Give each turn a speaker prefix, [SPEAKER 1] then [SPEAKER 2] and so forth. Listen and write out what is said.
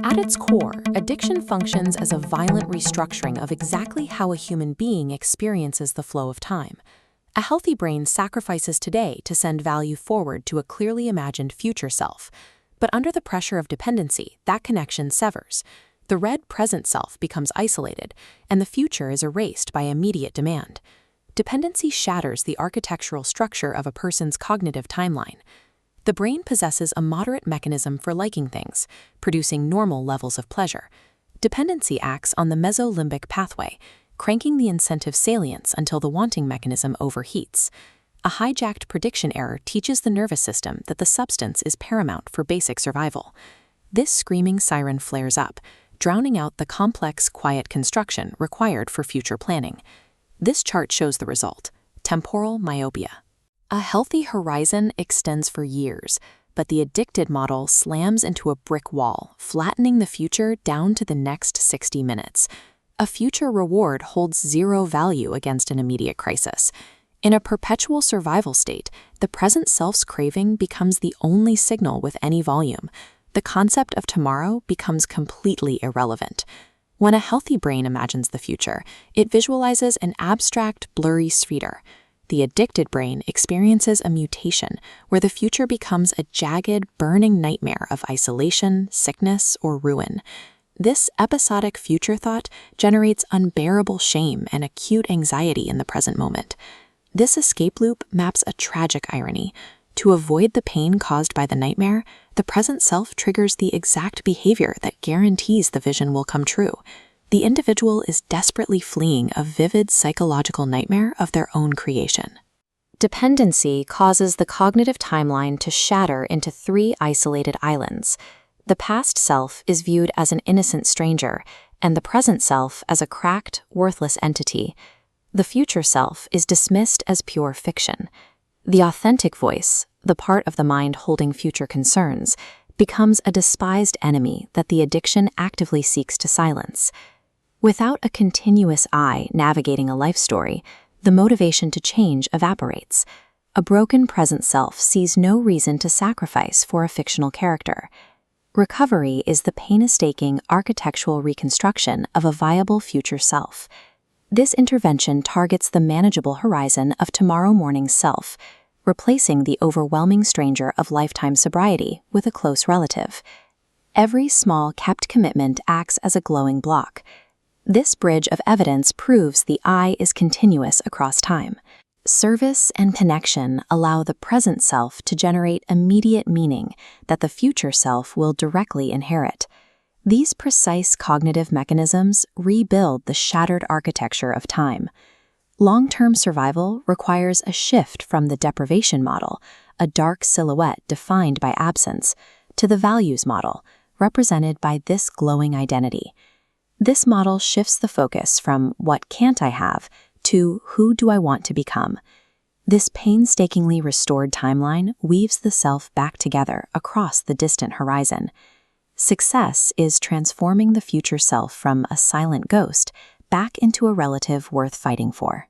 [SPEAKER 1] At its core, addiction functions as a violent restructuring of exactly how a human being experiences the flow of time. A healthy brain sacrifices today to send value forward to a clearly imagined future self. But under the pressure of dependency, that connection severs. The red present self becomes isolated, and the future is erased by immediate demand. Dependency shatters the architectural structure of a person's cognitive timeline. The brain possesses a moderate mechanism for liking things, producing normal levels of pleasure. Dependency acts on the mesolimbic pathway, cranking the incentive salience until the wanting mechanism overheats. A hijacked prediction error teaches the nervous system that the substance is paramount for basic survival. This screaming siren flares up, drowning out the complex, quiet construction required for future planning. This chart shows the result: temporal myopia. A healthy horizon extends for years, but the addicted model slams into a brick wall, flattening the future down to the next 60 minutes. A future reward holds zero value against an immediate crisis. In a perpetual survival state, the present self's craving becomes the only signal with any volume. The concept of tomorrow becomes completely irrelevant. When a healthy brain imagines the future, it visualizes an abstract, blurry sphere. The addicted brain experiences a mutation where the future becomes a jagged, burning nightmare of isolation, sickness, or ruin. This episodic future thought generates unbearable shame and acute anxiety in the present moment. This escape loop maps a tragic irony. To avoid the pain caused by the nightmare, the present self triggers the exact behavior that guarantees the vision will come true. The individual is desperately fleeing a vivid psychological nightmare of their own creation. Dependency causes the cognitive timeline to shatter into three isolated islands. The past self is viewed as an innocent stranger, and the present self as a cracked, worthless entity. The future self is dismissed as pure fiction. The authentic voice, the part of the mind holding future concerns, becomes a despised enemy that the addiction actively seeks to silence. Without a continuous I navigating a life story, the motivation to change evaporates. A broken present self sees no reason to sacrifice for a fictional character. Recovery is the painstaking architectural reconstruction of a viable future self. This intervention targets the manageable horizon of tomorrow morning's self, replacing the overwhelming stranger of lifetime sobriety with a close relative. Every small kept commitment acts as a glowing block. This bridge of evidence proves the I is continuous across time. Service and connection allow the present self to generate immediate meaning that the future self will directly inherit. These precise cognitive mechanisms rebuild the shattered architecture of time. Long-term survival requires a shift from the deprivation model, a dark silhouette defined by absence, to the values model, represented by this glowing identity. This model shifts the focus from what can't I have to who do I want to become. This painstakingly restored timeline weaves the self back together across the distant horizon. Success is transforming the future self from a silent ghost back into a relative worth fighting for.